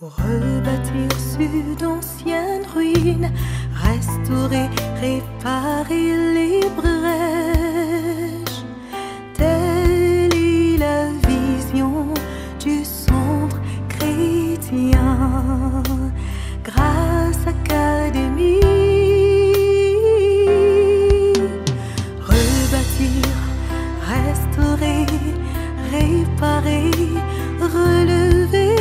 Pour rebâtir sur d'anciennes ruines, restaurer, réparer les brèches. Telle est la vision du centre chrétien. Grâce Académie, rebâtir, restaurer, réparer, relever,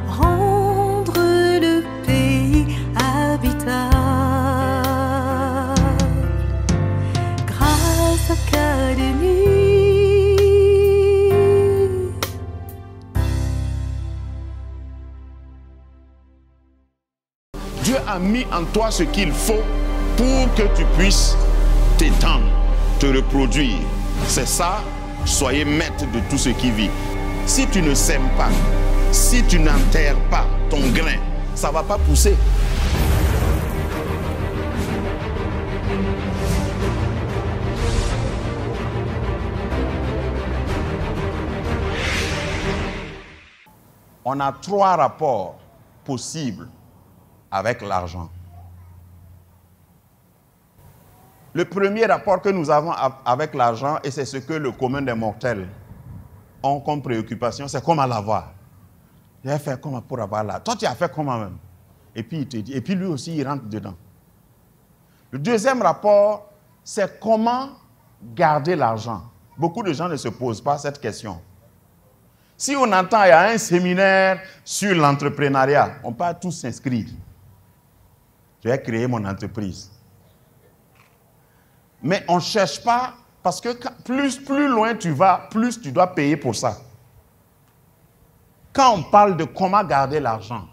rendre le pays habitable. Grâce Académie. Dieu a mis en toi ce qu'il faut pour que tu puisses t'étendre, te reproduire. C'est ça, soyez maître de tout ce qui vit. Si tu ne sèmes pas, si tu n'enterres pas ton grain, ça ne va pas pousser. On a 3 rapports possibles avec l'argent. Le premier rapport que nous avons avec l'argent, et c'est ce que le commun des mortels ont comme préoccupation, c'est comment l'avoir. J'ai fait comment pour avoir là. Toi, tu as fait comment même. Et puis il te dit, et puis lui aussi, il rentre dedans. Le deuxième rapport, c'est comment garder l'argent. Beaucoup de gens ne se posent pas cette question. Si on entend, il y a un séminaire sur l'entrepreneuriat, on peut tous s'inscrire. Je vais créer mon entreprise. Mais on ne cherche pas, parce que plus loin tu vas, plus tu dois payer pour ça. Quand on parle de comment garder l'argent,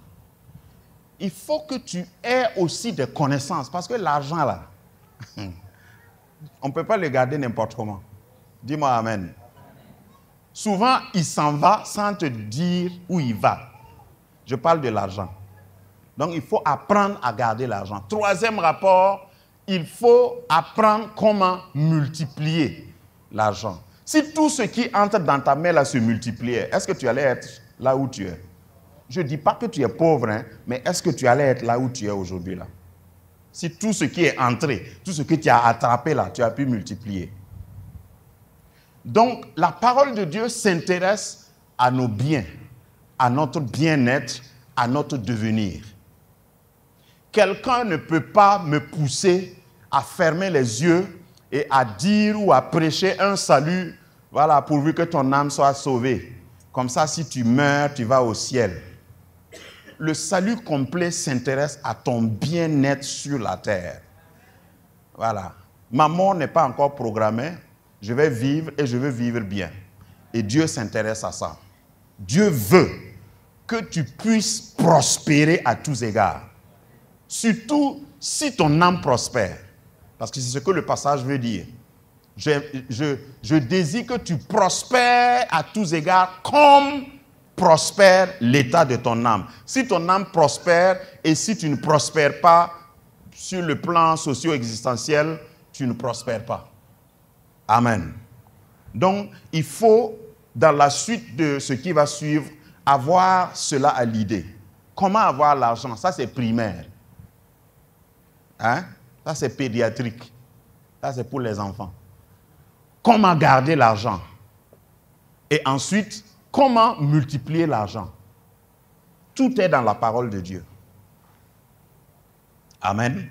il faut que tu aies aussi des connaissances. Parce que l'argent, là, on ne peut pas le garder n'importe comment. Dis-moi amen. Souvent, il s'en va sans te dire où il va. Je parle de l'argent. Donc, il faut apprendre à garder l'argent. Troisième rapport, il faut apprendre comment multiplier l'argent. Si tout ce qui entre dans ta main là se multipliait, est-ce que tu allais être là où tu es? Je ne dis pas que tu es pauvre, hein, mais est-ce que tu allais être là où tu es aujourd'hui là? Si tout ce qui est entré, tout ce que tu as attrapé là, tu as pu multiplier. Donc, la parole de Dieu s'intéresse à nos biens, à notre bien-être, à notre devenir. Quelqu'un ne peut pas me pousser à fermer les yeux et à dire ou à prêcher un salut, voilà, pourvu que ton âme soit sauvée. Comme ça, si tu meurs, tu vas au ciel. Le salut complet s'intéresse à ton bien-être sur la terre. Voilà. Ma mort n'est pas encore programmée. Je vais vivre et je veux vivre bien. Et Dieu s'intéresse à ça. Dieu veut que tu puisses prospérer à tous égards. Surtout si ton âme prospère. Parce que c'est ce que le passage veut dire. Je désire que tu prospères à tous égards comme prospère l'état de ton âme. Si ton âme prospère et si tu ne prospères pas sur le plan socio-existentiel, tu ne prospères pas. Amen. Donc, il faut, dans la suite de ce qui va suivre, avoir cela à l'idée. Comment avoir l'argent? Ça, c'est primaire. Hein? Ça, c'est pédiatrique. Ça, c'est pour les enfants. Comment garder l'argent? Et ensuite, comment multiplier l'argent? Tout est dans la parole de Dieu. Amen.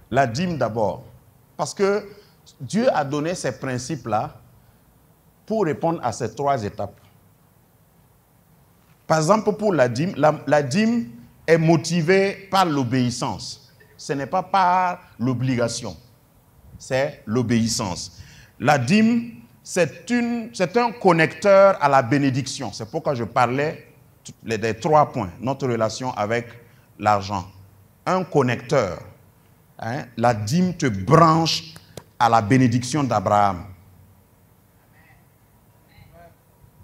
La dîme d'abord. Parce que Dieu a donné ces principes-là pour répondre à ces 3 étapes. Par exemple, pour la dîme est motivée par l'obéissance. Ce n'est pas par l'obligation. C'est l'obéissance. La dîme, c'est un connecteur à la bénédiction. C'est pourquoi je parlais des 3 points. Notre relation avec l'argent. Un connecteur. Hein? La dîme te branche à la bénédiction d'Abraham.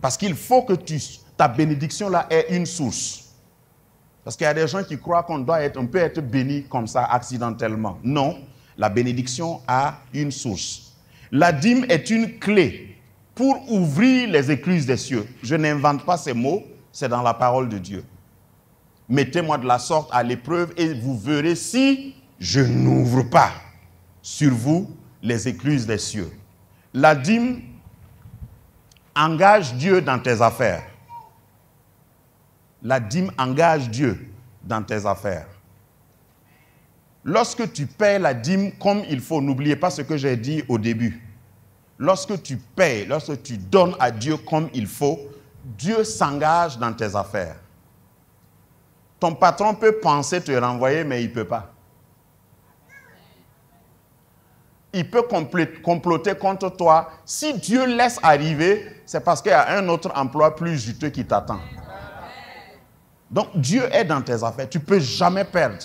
Parce qu'il faut que ta bénédiction là ait une source. Parce qu'il y a des gens qui croient qu'on peut être béni comme ça accidentellement. Non, la bénédiction a une source. La dîme est une clé pour ouvrir les écluses des cieux. Je n'invente pas ces mots, c'est dans la parole de Dieu. Mettez-moi de la sorte à l'épreuve et vous verrez si je n'ouvre pas sur vous les écluses des cieux. La dîme engage Dieu dans tes affaires. La dîme engage Dieu dans tes affaires. Lorsque tu paies la dîme comme il faut, n'oubliez pas ce que j'ai dit au début. Lorsque tu paies, lorsque tu donnes à Dieu comme il faut, Dieu s'engage dans tes affaires. Ton patron peut penser te renvoyer, mais il ne peut pas. Il peut comploter contre toi. Si Dieu laisse arriver, c'est parce qu'il y a un autre emploi plus juteux qui t'attend. Donc Dieu est dans tes affaires. Tu ne peux jamais perdre.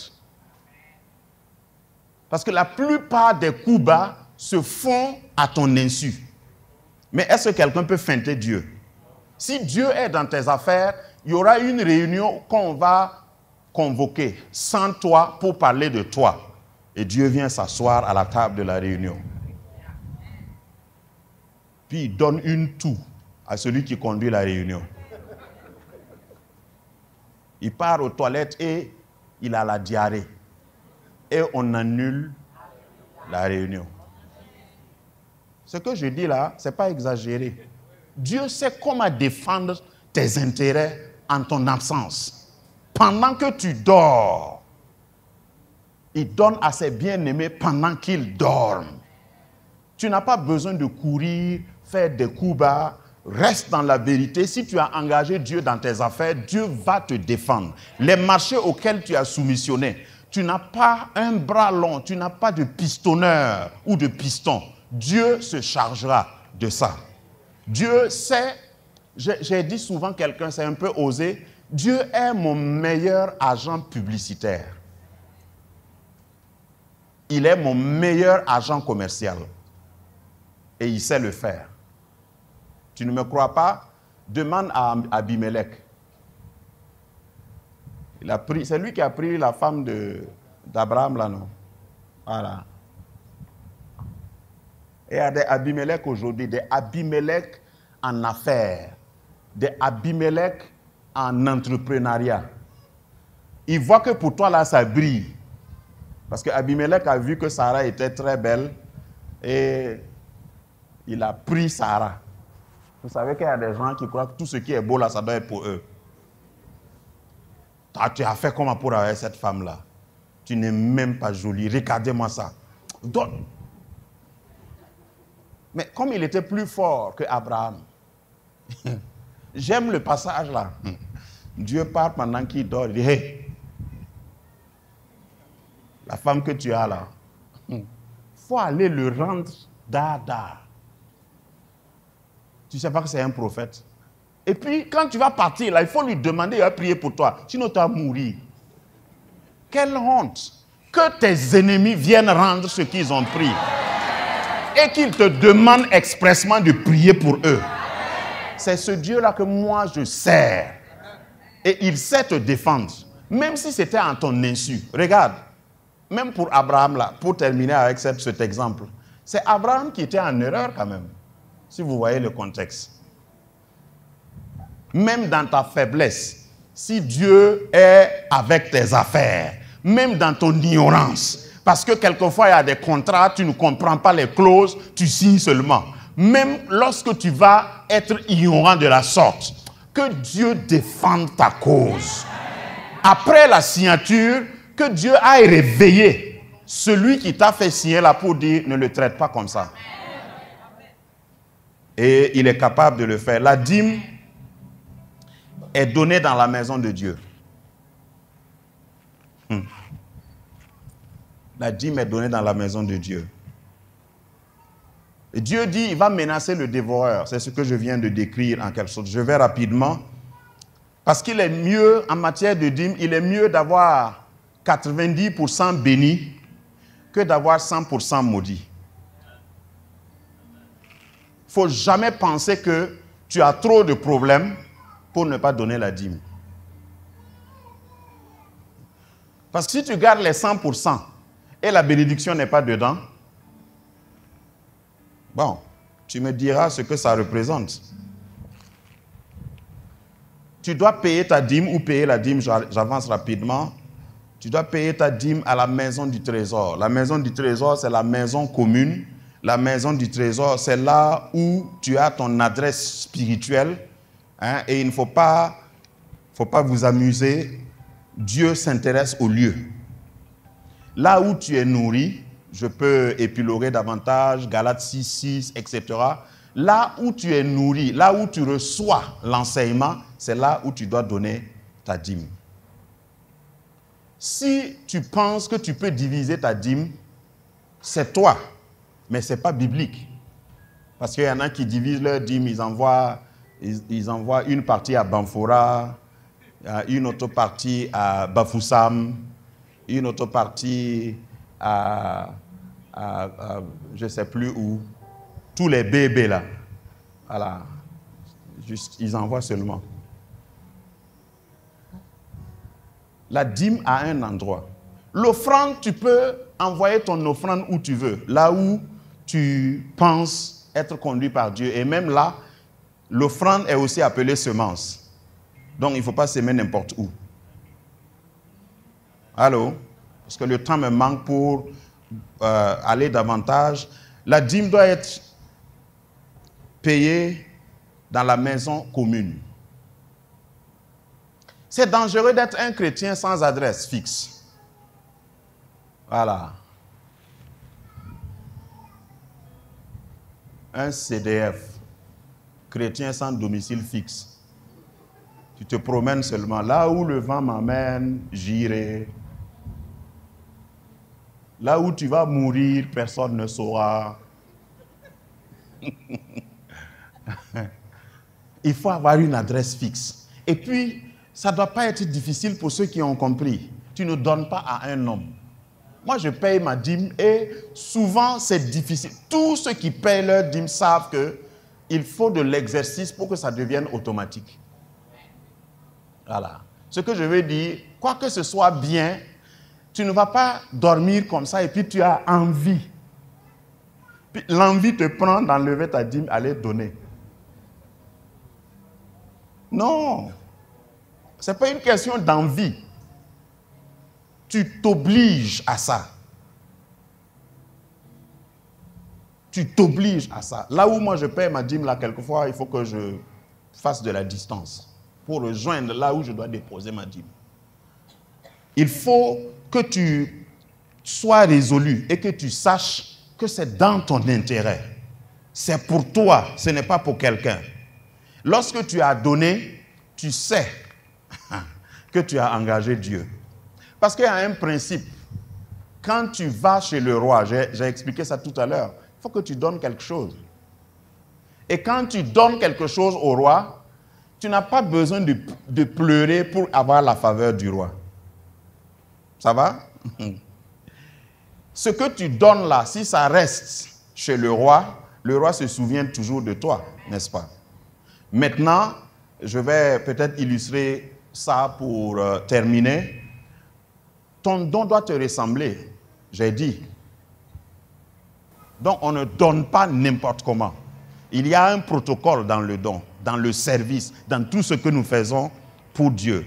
Parce que la plupart des coups bas se font à ton insu. Mais est-ce que quelqu'un peut feinter Dieu? Si Dieu est dans tes affaires, il y aura une réunion qu'on va convoquer sans toi pour parler de toi. Et Dieu vient s'asseoir à la table de la réunion. Puis il donne une toux à celui qui conduit la réunion. Il part aux toilettes et il a la diarrhée. Et on annule la réunion. Ce que je dis là, ce n'est pas exagéré. Dieu sait comment défendre tes intérêts en ton absence. Pendant que tu dors, il donne à ses bien-aimés pendant qu'ils dorment. Tu n'as pas besoin de courir, faire des coups bas. Reste dans la vérité. Si tu as engagé Dieu dans tes affaires, Dieu va te défendre. Les marchés auxquels tu as soumissionné, tu n'as pas un bras long, tu n'as pas de pistonneur ou de piston. Dieu se chargera de ça. Dieu sait, j'ai dit souvent quelqu'un, c'est un peu osé, Dieu est mon meilleur agent publicitaire. Il est mon meilleur agent commercial. Et il sait le faire. Tu ne me crois pas? Demande à Abimelech. C'est lui qui a pris la femme d'Abraham là, non? Voilà. Et il y a des Abimelech aujourd'hui, des Abimelech en affaires, des Abimelech en entrepreneuriat. Il voit que pour toi là, ça brille. Parce que Abimelech a vu que Sarah était très belle et il a pris Sarah. Vous savez qu'il y a des gens qui croient que tout ce qui est beau là, ça doit être pour eux. Tu as fait comment pour avoir cette femme-là? Tu n'es même pas jolie. Regardez-moi ça. Donc, mais comme il était plus fort que Abraham, j'aime le passage là. Dieu part pendant qu'il dort. Il dit, hey, la femme que tu as là, il faut aller le rendre dada. Tu ne sais pas que c'est un prophète. Et puis, quand tu vas partir, là, il faut lui demander, il va prier pour toi. Sinon, tu vas mourir. Quelle honte que tes ennemis viennent rendre ce qu'ils ont pris. Et qu'ils te demandent expressement de prier pour eux. C'est ce Dieu-là que moi, je sers. Et il sait te défendre. Même si c'était en ton insu. Regarde, même pour Abraham, là, pour terminer avec cet exemple, c'est Abraham qui était en erreur quand même. Si vous voyez le contexte. Même dans ta faiblesse, si Dieu est avec tes affaires, même dans ton ignorance, parce que quelquefois il y a des contrats, tu ne comprends pas les clauses, tu signes seulement. Même lorsque tu vas être ignorant de la sorte, que Dieu défende ta cause. Après la signature, que Dieu aille réveiller celui qui t'a fait signer là pour dire ne le traite pas comme ça. Et il est capable de le faire. La dîme est donnée dans la maison de Dieu. La dîme est donnée dans la maison de Dieu. Et Dieu dit, il va menacer le dévoreur. C'est ce que je viens de décrire en quelque sorte. Je vais rapidement. Parce qu'il est mieux, en matière de dîme, il est mieux d'avoir 90% béni que d'avoir 100% maudit. Il ne faut jamais penser que tu as trop de problèmes pour ne pas donner la dîme. Parce que si tu gardes les 100% et la bénédiction n'est pas dedans, bon, Tu me diras ce que ça représente. Tu dois payer ta dîme ou payer la dîme, j'avance rapidement. Tu dois payer ta dîme à la maison du trésor. La maison du trésor, c'est la maison commune. La maison du trésor, c'est là où tu as ton adresse spirituelle. Hein, et il ne faut pas vous amuser. Dieu s'intéresse au lieu. Là où tu es nourri, je peux épiloguer davantage, Galates 6, 6, etc. Là où tu es nourri, là où tu reçois l'enseignement, c'est là où tu dois donner ta dîme. Si tu penses que tu peux diviser ta dîme, c'est toi, mais ce n'est pas biblique. Parce qu'il y en a qui divisent leur dîme, ils envoient une partie à Banfora, une autre partie à Bafoussam, une autre partie à je ne sais plus où. Tous les bébés là. Voilà. Juste, ils envoient seulement. La dîme a un endroit. L'offrande, tu peux envoyer ton offrande où tu veux, là où tu penses être conduit par Dieu. Et même là, l'offrande est aussi appelée semence. Donc, il ne faut pas s'aimer n'importe où. Allô? Parce que le temps me manque pour aller davantage. La dîme doit être payée dans la maison commune. C'est dangereux d'être un chrétien sans adresse fixe. Voilà. Un CDF, chrétien sans domicile fixe. Tu te promènes seulement. Là où le vent m'amène, j'irai. Là où tu vas mourir, personne ne saura. Il faut avoir une adresse fixe. Et puis, ça ne doit pas être difficile pour ceux qui ont compris. Tu ne donnes pas à un homme. Moi, je paye ma dîme et souvent, c'est difficile. Tous ceux qui payent leur dîme savent qu'il faut de l'exercice pour que ça devienne automatique. Voilà. Ce que je veux dire, quoi que ce soit bien, tu ne vas pas dormir comme ça et puis tu as envie. Puis l'envie te prend d'enlever ta dîme, aller donner. Non. Ce n'est pas une question d'envie. Tu t'obliges à ça. Tu t'obliges à ça. Là où moi je paie ma dîme, là, quelquefois, il faut que je fasse de la distance pour rejoindre là où je dois déposer ma dîme. Il faut que tu sois résolu et que tu saches que c'est dans ton intérêt. C'est pour toi, ce n'est pas pour quelqu'un. Lorsque tu as donné, tu sais que tu as engagé Dieu. Parce qu'il y a un principe. Quand tu vas chez le roi, j'ai expliqué ça tout à l'heure, il faut que tu donnes quelque chose. Et quand tu donnes quelque chose au roi, tu n'as pas besoin de pleurer pour avoir la faveur du roi. Ça va? Ce que tu donnes là, si ça reste chez le roi se souvient toujours de toi, n'est-ce pas? Maintenant, je vais peut-être illustrer ça pour terminer. Ton don doit te ressembler, j'ai dit. Donc, on ne donne pas n'importe comment. Il y a un protocole dans le don, dans le service, dans tout ce que nous faisons pour Dieu.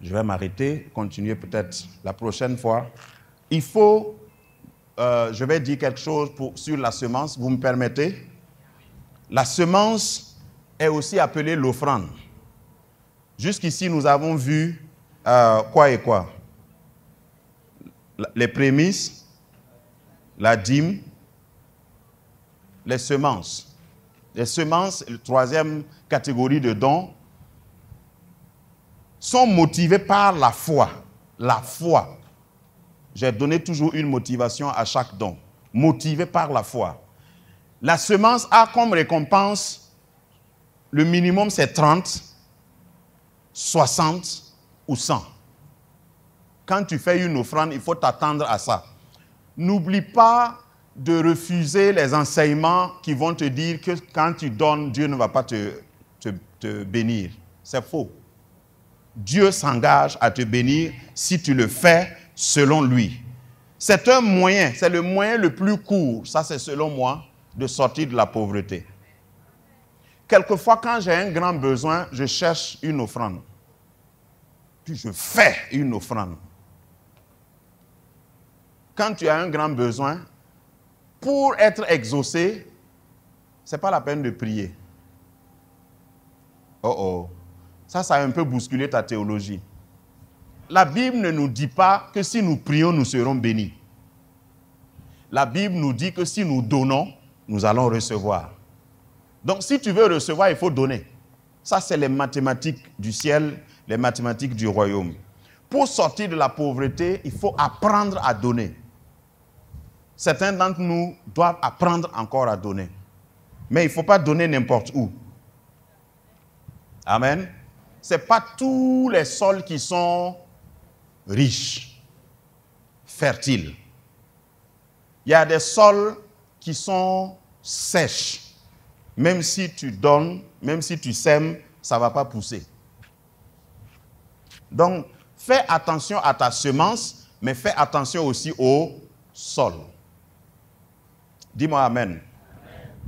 Je vais m'arrêter, continuer peut-être la prochaine fois. Il faut, je vais dire quelque chose sur la semence, vous me permettez? La semence est aussi appelée l'offrande. Jusqu'ici, nous avons vu quoi et quoi? Les prémices, la dîme, les semences. Les semences, la troisième catégorie de dons, sont motivées par la foi. La foi. J'ai donné toujours une motivation à chaque don. Motivé par la foi. La semence a comme récompense, le minimum c'est 30, 60 ou 100. Quand tu fais une offrande, il faut t'attendre à ça. N'oublie pas de refuser les enseignements qui vont te dire que quand tu donnes, Dieu ne va pas te bénir. C'est faux. Dieu s'engage à te bénir si tu le fais selon lui. C'est un moyen, c'est le moyen le plus court, ça c'est selon moi, de sortir de la pauvreté. Quelquefois, quand j'ai un grand besoin, je cherche une offrande. Puis je fais une offrande. Quand tu as un grand besoin, pour être exaucé, ce n'est pas la peine de prier. Ça a un peu bousculé ta théologie. La Bible ne nous dit pas que si nous prions, nous serons bénis. La Bible nous dit que si nous donnons, nous allons recevoir. Donc si tu veux recevoir, il faut donner. Ça, c'est les mathématiques du ciel, les mathématiques du royaume. Pour sortir de la pauvreté, il faut apprendre à donner. Certains d'entre nous doivent apprendre encore à donner. Mais il ne faut pas donner n'importe où. Amen. Ce n'est pas tous les sols qui sont riches, fertiles. Il y a des sols qui sont sèches. Même si tu donnes, même si tu sèmes, ça ne va pas pousser. Donc, fais attention à ta semence, mais fais attention aussi au sol. Dis-moi Amen. Amen.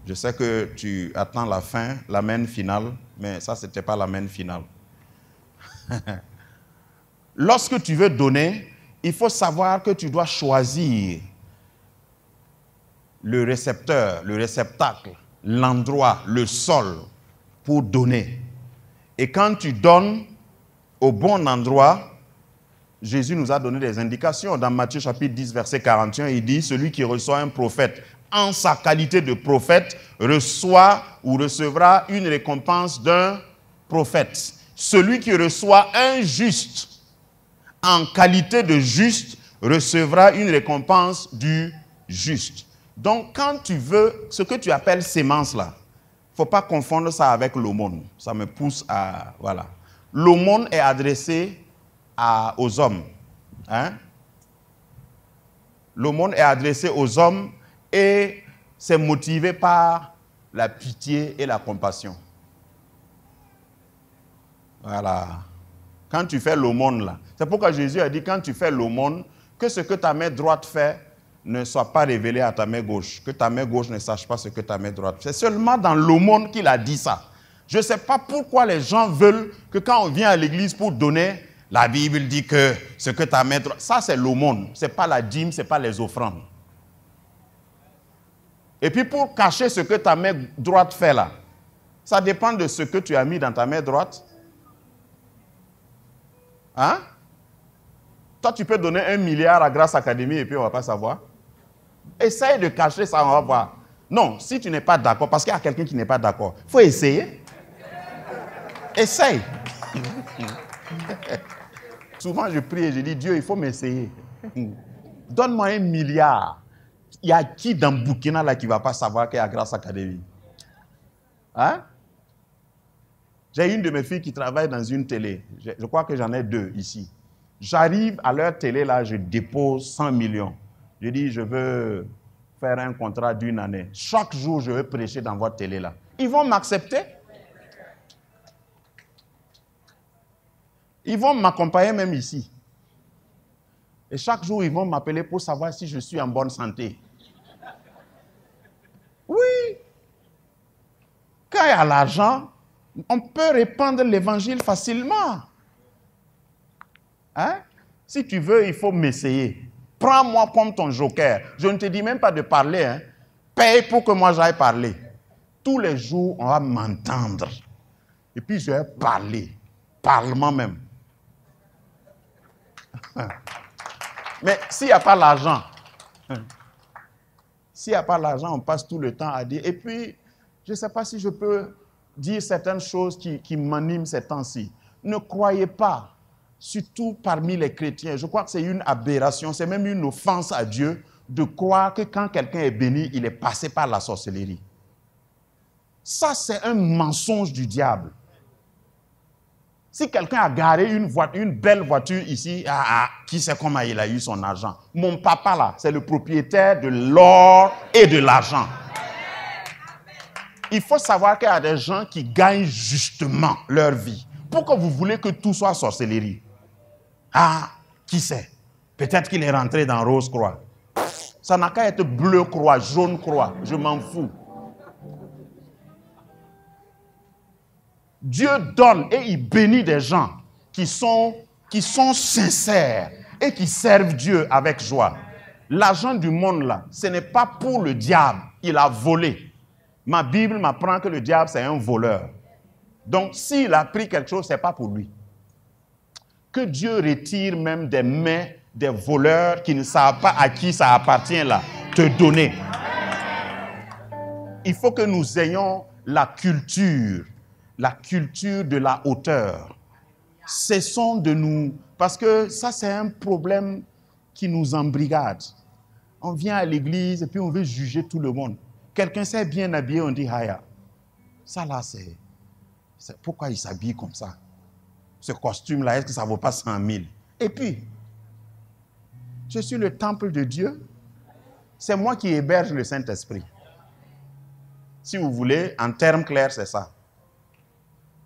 Je sais que tu attends la fin, l'amen finale, mais ça, ce n'était pas l'amen finale. Lorsque tu veux donner, il faut savoir que tu dois choisir le récepteur, le réceptacle, l'endroit, le sol pour donner. Et quand tu donnes au bon endroit, Jésus nous a donné des indications. Dans Matthieu chapitre 10, verset 41, il dit, celui qui reçoit un prophète en sa qualité de prophète reçoit ou recevra une récompense d'un prophète. Celui qui reçoit un juste en qualité de juste recevra une récompense du juste. Donc, quand tu veux, ce que tu appelles sémence là, il ne faut pas confondre ça avec l'aumône. Ça me pousse à... Voilà. L'aumône est adressé aux hommes. Hein? L'aumône est adressé aux hommes et c'est motivé par la pitié et la compassion. Voilà. Quand tu fais l'aumône là, c'est pourquoi Jésus a dit, quand tu fais l'aumône, que ce que ta main droite fait ne soit pas révélé à ta main gauche, que ta main gauche ne sache pas ce que ta main droite fait. C'est seulement dans l'aumône qu'il a dit ça. Je ne sais pas pourquoi les gens veulent que quand on vient à l'église pour donner, la Bible dit que ce que ta main droite... Ça, c'est l'aumône. Ce n'est pas la dîme, ce n'est pas les offrandes. Et puis pour cacher ce que ta main droite fait là, ça dépend de ce que tu as mis dans ta main droite. Hein? Toi, tu peux donner 1 milliard à Grâce Academy et puis on ne va pas savoir. Essaye de cacher ça, on va voir. Non, si tu n'es pas d'accord, parce qu'il y a quelqu'un qui n'est pas d'accord, il faut essayer. Essaye. Souvent, je prie et je dis, Dieu, il faut m'essayer. Donne-moi 1 milliard. Il y a qui dans Burkina là qui ne va pas savoir qu'il y a Grâce Academy? Hein? J'ai une de mes filles qui travaille dans une télé. Je crois que j'en ai 2 ici. J'arrive à leur télé là, je dépose 100 millions. Je dis, je veux faire un contrat d'1 année. Chaque jour, je veux prêcher dans votre télé là. Ils vont m'accepter. Ils vont m'accompagner même ici. Et chaque jour, ils vont m'appeler pour savoir si je suis en bonne santé. Oui. Quand il y a l'argent, on peut répandre l'évangile facilement. Hein? Si tu veux, il faut m'essayer. Prends-moi comme ton joker. Je ne te dis même pas de parler. Hein? Paye pour que moi j'aille parler. Tous les jours, on va m'entendre. Et puis, je vais parler. Parlement même. Mais s'il n'y a pas l'argent, on passe tout le temps à dire. Et puis, je ne sais pas si je peux dire certaines choses qui m'animent ces temps-ci. Ne croyez pas, surtout parmi les chrétiens, je crois que c'est une aberration, c'est même une offense à Dieu de croire que quand quelqu'un est béni, il est passé par la sorcellerie. Ça, c'est un mensonge du diable. Si quelqu'un a garé une belle voiture ici, qui sait comment il a eu son argent? Mon papa là, c'est le propriétaire de l'or et de l'argent. Il faut savoir qu'il y a des gens qui gagnent justement leur vie. Pourquoi vous voulez que tout soit sorcellerie? Qui sait? Peut-être qu'il est rentré dans Rose-Croix. Ça n'a qu'à être bleu croix, jaune croix. Je m'en fous. Dieu donne et il bénit des gens qui sont sincères et qui servent Dieu avec joie. L'argent du monde là, ce n'est pas pour le diable. Il a volé. Ma Bible m'apprend que le diable c'est un voleur. Donc s'il a pris quelque chose, ce n'est pas pour lui. Que Dieu retire même des mains des voleurs qui ne savent pas à qui ça appartient là, te donner. Il faut que nous ayons la culture de la hauteur. Cessons de nous... Parce que ça, c'est un problème qui nous embrigade. On vient à l'église et puis on veut juger tout le monde. Quelqu'un s'est bien habillé, on dit, Haya. Ça là, c'est pourquoi il s'habille comme ça? Ce costume-là, est-ce que ça ne vaut pas 100 000? Et puis, je suis le temple de Dieu. C'est moi qui héberge le Saint-Esprit. Si vous voulez, en termes clairs, c'est ça.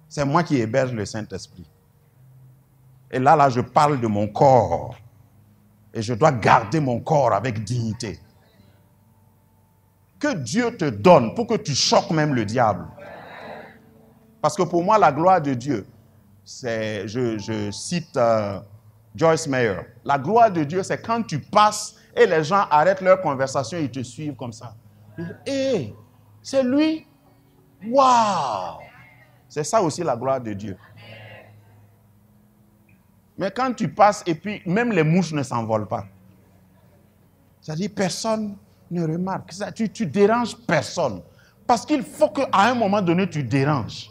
C'est moi qui héberge le Saint-Esprit. Et là, je parle de mon corps. Et je dois garder mon corps avec dignité. Que Dieu te donne pour que tu choques même le diable. Parce que pour moi, la gloire de Dieu, c'est, je cite Joyce Meyer, la gloire de Dieu, c'est quand tu passes et les gens arrêtent leur conversation et te suivent comme ça. Hé, c'est lui? Waouh! C'est ça aussi la gloire de Dieu. Mais quand tu passes et puis même les mouches ne s'envolent pas. C'est-à-dire personne ne remarque. Tu déranges personne. Parce qu'il faut qu'à un moment donné, tu déranges.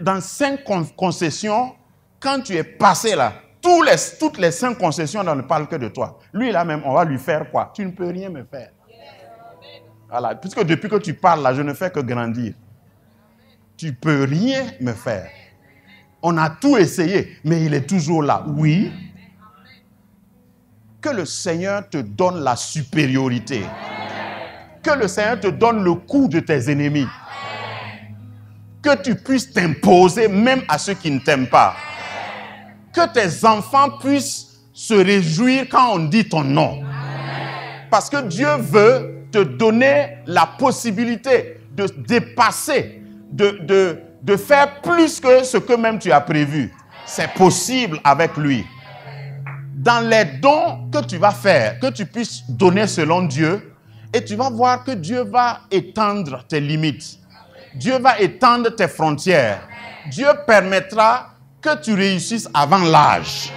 Dans 5 concessions, quand tu es passé là, toutes les 5 concessions ne parlent que de toi. Lui là même, on va lui faire quoi? Tu ne peux rien me faire. Voilà. Puisque depuis que tu parles là, je ne fais que grandir. Tu ne peux rien me faire. On a tout essayé, mais il est toujours là. Oui. Que le Seigneur te donne la supériorité. Que le Seigneur te donne le coup de tes ennemis. Que tu puisses t'imposer même à ceux qui ne t'aiment pas. Que tes enfants puissent se réjouir quand on dit ton nom. Parce que Dieu veut te donner la possibilité de dépasser, de faire plus que ce que même tu as prévu. C'est possible avec lui. Dans les dons que tu vas faire, que tu puisses donner selon Dieu, et tu vas voir que Dieu va étendre tes limites. Dieu va étendre tes frontières. Dieu permettra que tu réussisses avant l'âge.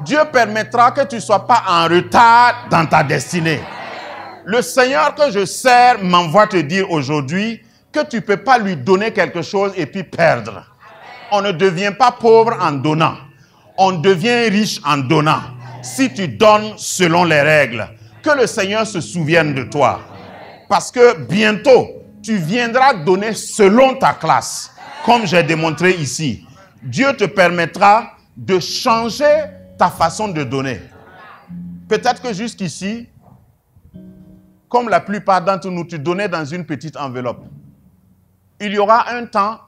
Dieu permettra que tu ne sois pas en retard dans ta destinée. Le Seigneur que je sers m'envoie te dire aujourd'hui que tu ne peux pas lui donner quelque chose et puis perdre. On ne devient pas pauvre en donnant. On devient riche en donnant. Si tu donnes selon les règles, que le Seigneur se souvienne de toi. Parce que bientôt, tu viendras donner selon ta classe, comme j'ai démontré ici. Dieu te permettra de changer ta façon de donner. Peut-être que jusqu'ici, comme la plupart d'entre nous, tu donnais dans une petite enveloppe. Il y aura un temps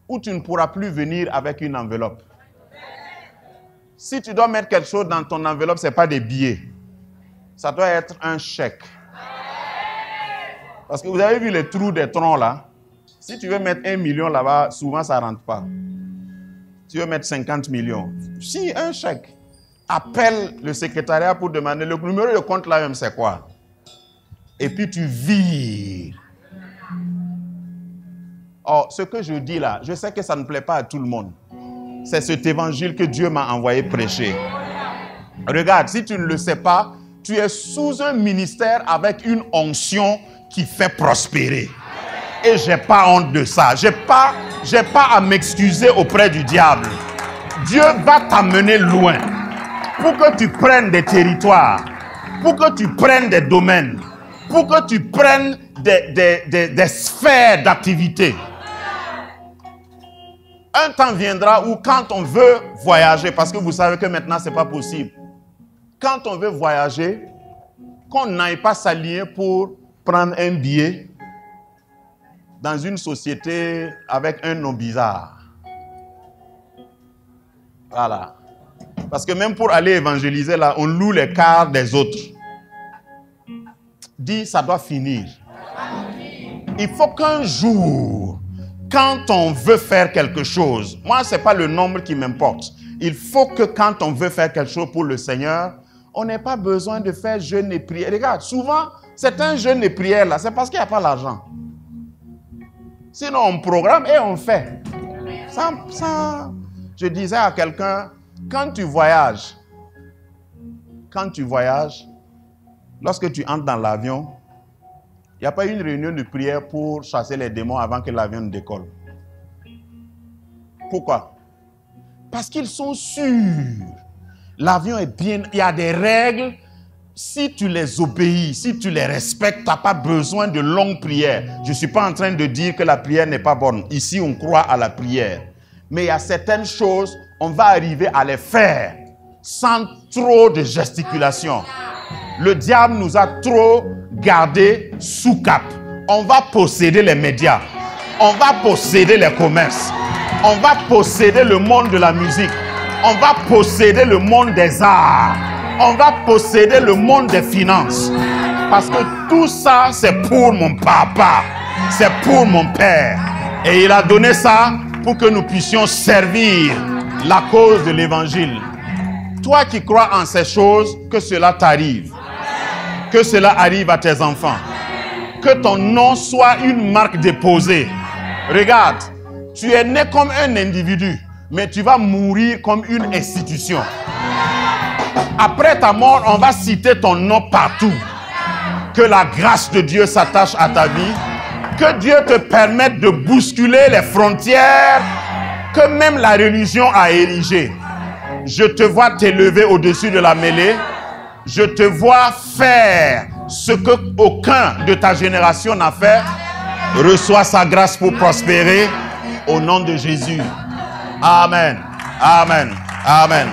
où tu ne pourras plus venir avec une enveloppe. Si tu dois mettre quelque chose dans ton enveloppe, ce n'est pas des billets. Ça doit être un chèque. Parce que vous avez vu les trous des troncs là. Si tu veux mettre 1 million là-bas, souvent ça ne rentre pas. Tu veux mettre 50 millions. Si, un chèque. Appelle le secrétariat pour demander le numéro de compte là même, c'est quoi? Et puis tu vires. Or, ce que je dis là, je sais que ça ne plaît pas à tout le monde. C'est cet évangile que Dieu m'a envoyé prêcher. Regarde, si tu ne le sais pas, tu es sous un ministère avec une onction qui fait prospérer. Et je n'ai pas honte de ça. Je n'ai pas à m'excuser auprès du diable. Dieu va t'amener loin pour que tu prennes des territoires, pour que tu prennes des domaines, pour que tu prennes des sphères d'activité. Un temps viendra où quand on veut voyager, parce que vous savez que maintenant ce n'est pas possible, quand on veut voyager, qu'on n'aille pas s'allier pour prendre un billet dans une société avec un nom bizarre. Voilà. Parce que même pour aller évangéliser, là, on loue les cars des autres. Dis, ça doit finir. Il faut qu'un jour, quand on veut faire quelque chose, moi, ce n'est pas le nombre qui m'importe. Il faut que quand on veut faire quelque chose pour le Seigneur, on n'ait pas besoin de faire jeûne et prière. Regarde, souvent, c'est un jeûne et prière là, c'est parce qu'il n'y a pas l'argent. Sinon, on programme et on fait. Je disais à quelqu'un, quand tu voyages, lorsque tu entres dans l'avion, il n'y a pas une réunion de prière pour chasser les démons avant que l'avion ne décolle. Pourquoi? Parce qu'ils sont sûrs. L'avion est bien, il y a des règles. Si tu les obéis, si tu les respectes, tu n'as pas besoin de longues prières. Je ne suis pas en train de dire que la prière n'est pas bonne. Ici, on croit à la prière. Mais il y a certaines choses, on va arriver à les faire sans trop de gesticulation. Le diable nous a trop gardés sous cap. On va posséder les médias. On va posséder les commerces. On va posséder le monde de la musique. On va posséder le monde des arts. On va posséder le monde des finances. Parce que tout ça, c'est pour mon papa. C'est pour mon père. Et il a donné ça pour que nous puissions servir la cause de l'évangile. Toi qui crois en ces choses, que cela t'arrive. Que cela arrive à tes enfants. Que ton nom soit une marque déposée. Regarde, tu es né comme un individu, mais tu vas mourir comme une institution. Après ta mort, on va citer ton nom partout. Que la grâce de Dieu s'attache à ta vie. Que Dieu te permette de bousculer les frontières que même la religion a érigées. Je te vois t'élever au-dessus de la mêlée. Je te vois faire ce que aucun de ta génération n'a fait. Reçois sa grâce pour prospérer au nom de Jésus. Amen. Amen. Amen.